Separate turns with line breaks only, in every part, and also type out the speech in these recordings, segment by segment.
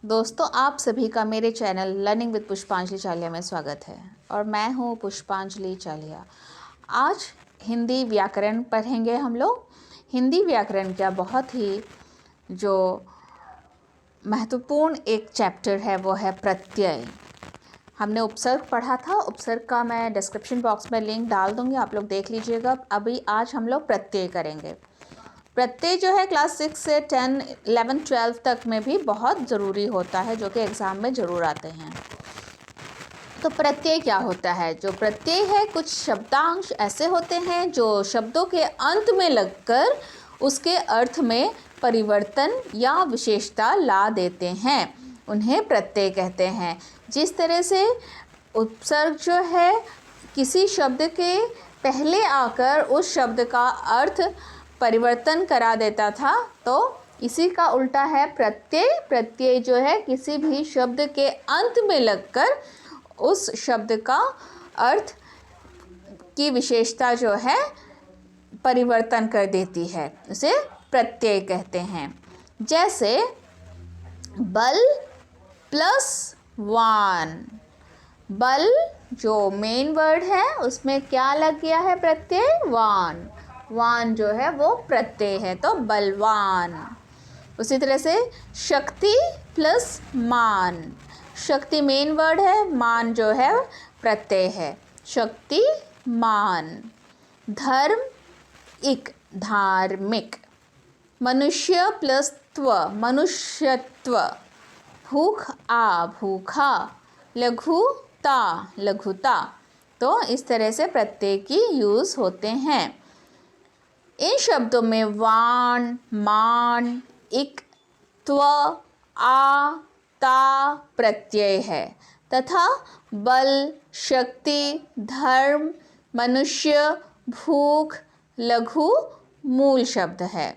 दोस्तों, आप सभी का मेरे चैनल लर्निंग विद पुष्पांजलि चालिया में स्वागत है और मैं हूँ पुष्पांजलि चालिया। आज हिंदी व्याकरण पढ़ेंगे हम लोग। हिंदी व्याकरण का बहुत ही जो महत्वपूर्ण एक चैप्टर है वो है प्रत्यय। हमने उपसर्ग पढ़ा था। उपसर्ग का मैं डिस्क्रिप्शन बॉक्स में लिंक डाल दूँगी, आप लोग देख लीजिएगा। अभी आज हम लोग प्रत्यय करेंगे। प्रत्यय जो है क्लास 6 से 10, 11, 12 तक में भी बहुत ज़रूरी होता है, जो कि एग्ज़ाम में ज़रूर आते हैं। तो प्रत्यय क्या होता है? जो प्रत्यय है, कुछ शब्दांश ऐसे होते हैं जो शब्दों के अंत में लगकर उसके अर्थ में परिवर्तन या विशेषता ला देते हैं, उन्हें प्रत्यय कहते हैं। जिस तरह से उपसर्ग जो है किसी शब्द के पहले आकर उस शब्द का अर्थ परिवर्तन करा देता था, तो इसी का उल्टा है प्रत्यय। प्रत्यय जो है किसी भी शब्द के अंत में लगकर उस शब्द का अर्थ की विशेषता जो है परिवर्तन कर देती है, उसे प्रत्यय कहते हैं। जैसे बल प्लस वान। बल जो मेन वर्ड है उसमें क्या लग गया है? प्रत्यय वान। वान जो है वो प्रत्यय है, तो बलवान। उसी तरह से शक्ति प्लस मान। शक्ति मेन वर्ड है, मान जो है प्रत्यय है, शक्ति मान। धर्म इक, धार्मिक। मनुष्य प्लस त्व, मनुष्यत्व। भूख आ, भूखा। लघुता, लघुता। तो इस तरह से प्रत्यय की यूज़ होते हैं। इन शब्दों में वान, मान, इक, त्व, आ, ता प्रत्यय है तथा बल, शक्ति, धर्म, मनुष्य, भूख, लघु मूल शब्द है।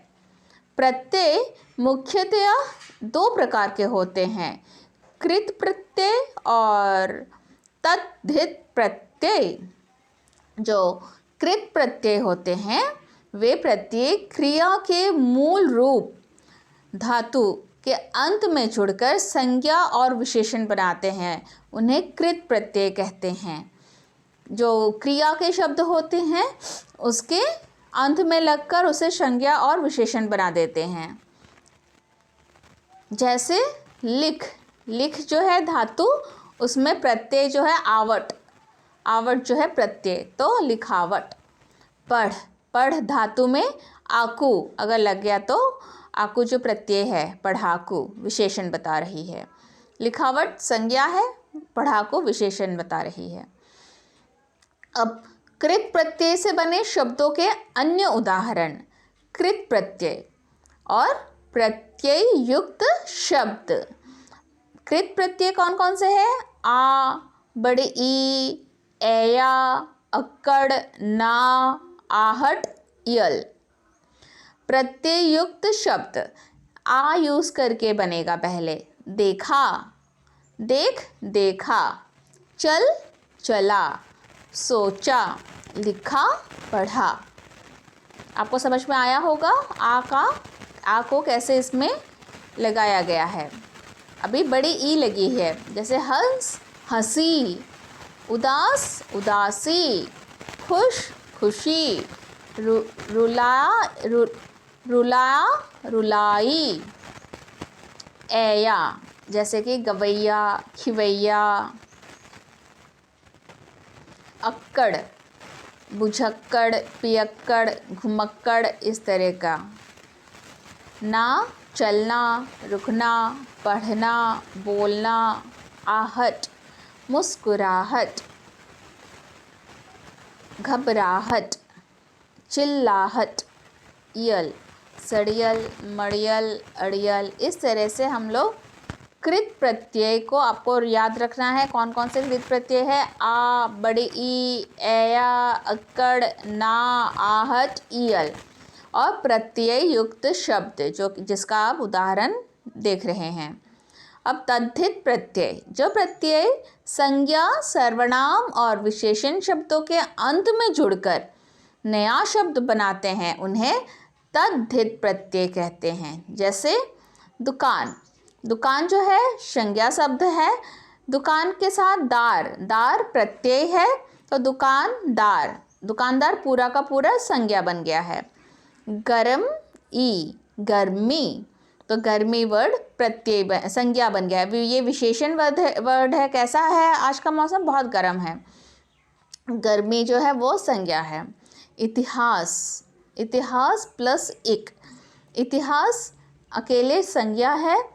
प्रत्यय मुख्यतया दो प्रकार के होते हैं, कृत प्रत्यय और तद्धित प्रत्यय। जो कृत प्रत्यय होते हैं वे प्रत्यय क्रिया के मूल रूप धातु के अंत में जुड़कर संज्ञा और विशेषण बनाते हैं, उन्हें कृत प्रत्यय कहते हैं। जो क्रिया के शब्द होते हैं उसके अंत में लगकर उसे संज्ञा और विशेषण बना देते हैं। जैसे लिख। लिख जो है धातु, उसमें प्रत्यय जो है आवट। आवट जो है प्रत्यय, तो लिखावट। पढ़। पढ़ धातु में आकु अगर लग गया तो आकु जो प्रत्यय है, पढ़ाकु विशेषण बता रही है। लिखावट संज्ञा है, पढ़ाकु विशेषण बता रही है। अब कृत प्रत्यय से बने शब्दों के अन्य उदाहरण, कृत प्रत्यय और प्रत्यय युक्त शब्द। कृत प्रत्यय कौन कौन से हैं? आ, बड़े ई, एया, अक्कड़, ना, आहट, यल। प्रत्यय युक्त शब्द आ यूज़ करके बनेगा पहले। देखा, देख, देखा। चल, चला। सोचा, लिखा, पढ़ा। आपको समझ में आया होगा आ को कैसे इसमें लगाया गया है। अभी बड़ी ई लगी है, जैसे हंस, हंसी। उदास, उदासी। खुश, खुशी। रुला, रुलाई। ऐया जैसे कि गवैया, खिवैया। अक्कड़, बुझक्कड़, पियक्कड़, घुमक्कड़, इस तरह का। ना, चलना, रुकना, पढ़ना, बोलना। आहट, मुस्कुराहट। घबराहट, चिल्लाहट। यल, सड़ियल, मड़ियल, अड़ियल। इस तरह से हम लोग कृत प्रत्यय को आपको याद रखना है। कौन कौन से कृत प्रत्यय है? आ, बड़ी ई, ऐया, अक्कड़, ना, आहट, यल। और प्रत्यय युक्त शब्द जो जिसका आप उदाहरण देख रहे हैं। अब तद्धित प्रत्यय, जो प्रत्यय संज्ञा, सर्वनाम और विशेषण शब्दों के अंत में जुड़कर नया शब्द बनाते हैं, उन्हें तद्धित प्रत्यय कहते हैं। जैसे दुकान, दुकान जो है संज्ञा शब्द है, दुकान के साथ दार, दार प्रत्यय है, तो दुकानदार, दुकानदार पूरा का पूरा संज्ञा बन गया है। गरम ई, गर्मी, तो गर्मी वर्ड प्रत्यय संज्ञा बन गया है। ये विशेषण वर्ड है। कैसा है आज का मौसम? बहुत गर्म है। गर्मी जो है वो संज्ञा है। इतिहास, इतिहास प्लस इक, इतिहास अकेले संज्ञा है,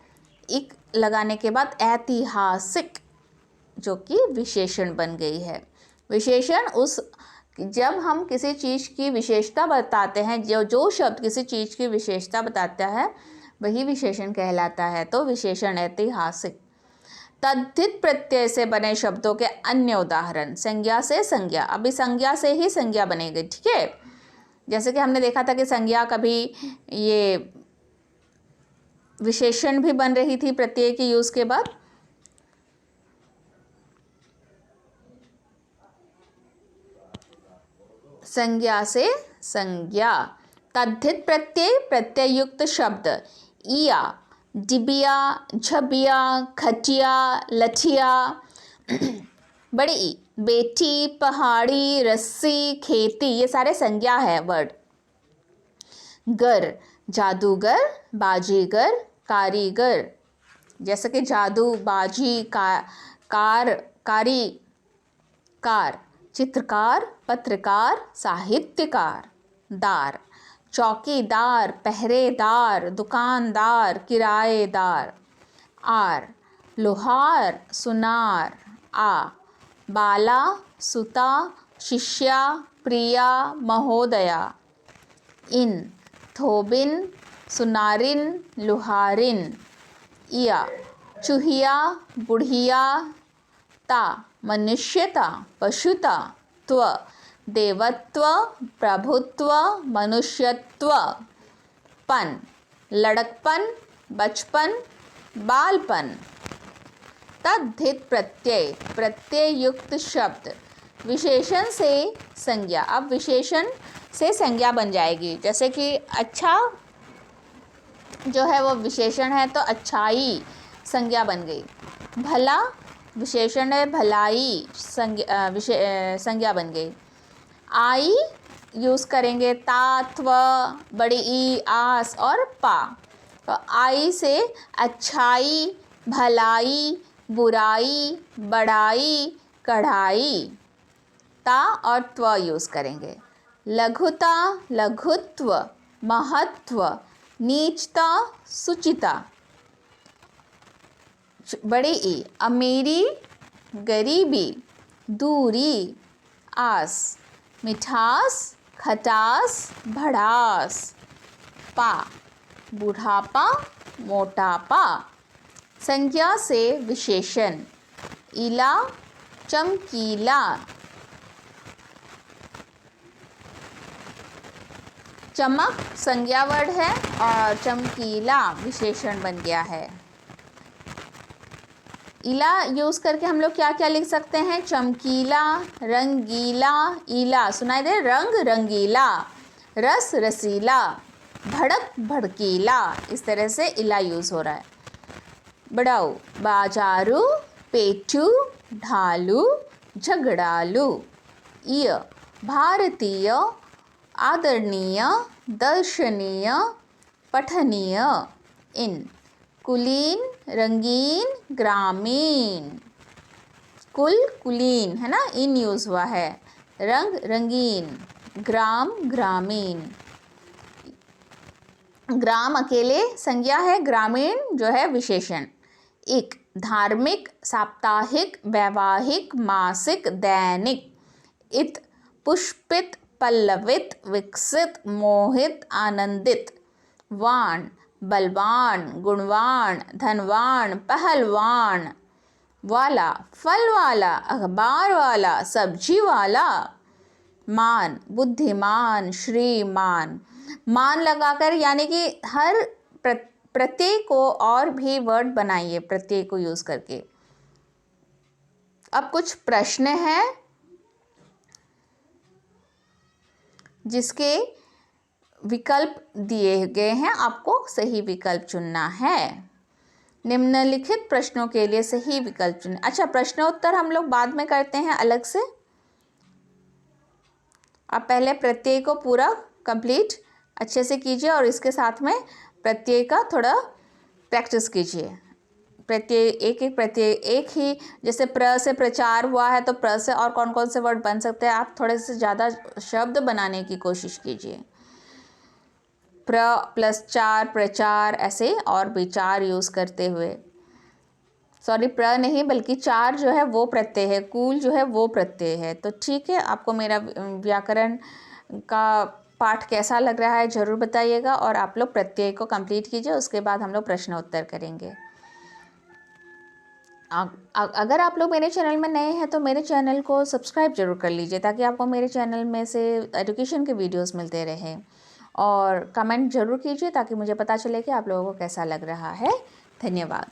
इक लगाने के बाद ऐतिहासिक जो कि विशेषण बन गई है। विशेषण उस, जब हम किसी चीज़ की विशेषता बताते हैं, जो शब्द किसी चीज़ की विशेषता बताता है वही विशेषण कहलाता है। तो विशेषण ऐतिहासिक। तद्धित प्रत्यय से बने शब्दों के अन्य उदाहरण, संज्ञा से संज्ञा, अभी संज्ञा से ही संज्ञा बनेगी, ठीक है। जैसे कि हमने देखा था कि संज्ञा कभी ये विशेषण भी बन रही थी प्रत्यय के यूज के बाद। संज्ञा से संज्ञा। तद्धित प्रत्यय, प्रत्यय युक्त शब्द, इया, डिबिया, झबिया, खटिया, लठिया, बड़ी ई, बेटी, पहाड़ी, रस्सी, खेती, ये सारे संज्ञा है वर्ड। गर, जादूगर, बाजीगर, कारीगर, जैसे कि जादू, बाजी, कारी, कार, चित्रकार, पत्रकार, साहित्यकार। दार, चौकीदार, पहरेदार, दुकानदार, किराएदार। आर, लोहार, सुनार। आ, बाला, सुता, शिष्या, प्रिया, महोदया। इन, थोबिन, सुनारिन, लुहारिन। इया, चूहिया, बुढ़िया। ता, मनुष्यता, पशुता। त्व, देवत्व, प्रभुत्व, मनुष्यत्व। पन, लड़कपन, बचपन, बालपन। तद्धित प्रत्यय, प्रत्यय युक्त शब्द, विशेषण से संज्ञा। अब विशेषण से संज्ञा बन जाएगी। जैसे कि अच्छा जो है वो विशेषण है, तो अच्छाई संज्ञा बन गई। भला विशेषण है, भलाई संज्ञा बन गई। आई यूज़ करेंगे ता, त्व, बड़ी ई, आस और पा। तो आई से अच्छाई, भलाई, बुराई, बड़ाई, कढ़ाई। ता और त्व यूज़ करेंगे। लघुता, लघुत्व, महत्व, नीचता, सुचिता। बड़ी ई, अमीरी, गरीबी, दूरी, आस, मिठास, खटास, भड़ास। पा, बुढ़ापा, मोटापा। संज्ञा से विशेषण, इला, चमकीला। चमक संज्ञा वर्ड है और चमकीला विशेषण बन गया है। इला यूज़ करके हम लोग क्या क्या लिख सकते हैं? चमकीला, रंगीला, ईला सुनाई दे, रंग रंगीला, रस रसीला, भड़क भड़कीला। इस तरह से इला यूज़ हो रहा है। बड़ाऊ, बाजारू, पेटू, ढालू, झगड़ालू। इय, भारतीय, आदरणीय, दर्शनीय, पठनीय। इन, कुलीन, रंगीन, ग्रामीण। कुल, कुलीन है ना, इन यूज़ हुआ है। रंग, रंगीन, ग्राम, ग्रामीण। ग्राम अकेले संज्ञा है, ग्रामीण जो है विशेषण। एक, धार्मिक, साप्ताहिक, वैवाहिक, मासिक, दैनिक। इत, पुष्पित, पल्लवित, विकसित, मोहित, आनंदित। वाण, बलवान, गुणवान, धनवान, पहलवान। वाला, फल वाला, अखबार वाला, सब्जी वाला। मान, बुद्धिमान, श्रीमान। मान लगाकर यानी कि हर प्रत्यय को और भी वर्ड बनाइए प्रत्यय को यूज़ करके। अब कुछ प्रश्न हैं जिसके विकल्प दिए गए हैं, आपको सही विकल्प चुनना है। निम्नलिखित प्रश्नों के लिए सही विकल्प चुनें। अच्छा, प्रश्नोत्तर हम लोग बाद में करते हैं अलग से। आप पहले प्रत्यय को पूरा कंप्लीट अच्छे से कीजिए और इसके साथ में प्रत्यय का थोड़ा प्रैक्टिस कीजिए। प्रत्यय एक ही, जैसे प्र से प्रचार हुआ है तो प्र से और कौन कौन से वर्ड बन सकते हैं, आप थोड़े से ज़्यादा शब्द बनाने की कोशिश कीजिए। प्र प्लस चार, प्रचार, ऐसे और भी चार यूज़ करते हुए, सॉरी प्र नहीं बल्कि चार जो है वो प्रत्यय है, कूल जो है वो प्रत्यय है। तो ठीक है, आपको मेरा व्याकरण का पाठ कैसा लग रहा है ज़रूर बताइएगा और आप लोग प्रत्यय को कंप्लीट कीजिए, उसके बाद हम लोग प्रश्न उत्तर करेंगे। अगर आप लोग मेरे चैनल में नए हैं तो मेरे चैनल को सब्सक्राइब जरूर कर लीजिए ताकि आपको मेरे चैनल में से एजुकेशन के वीडियोस मिलते रहें, और कमेंट ज़रूर कीजिए ताकि मुझे पता चले कि आप लोगों को कैसा लग रहा है। धन्यवाद।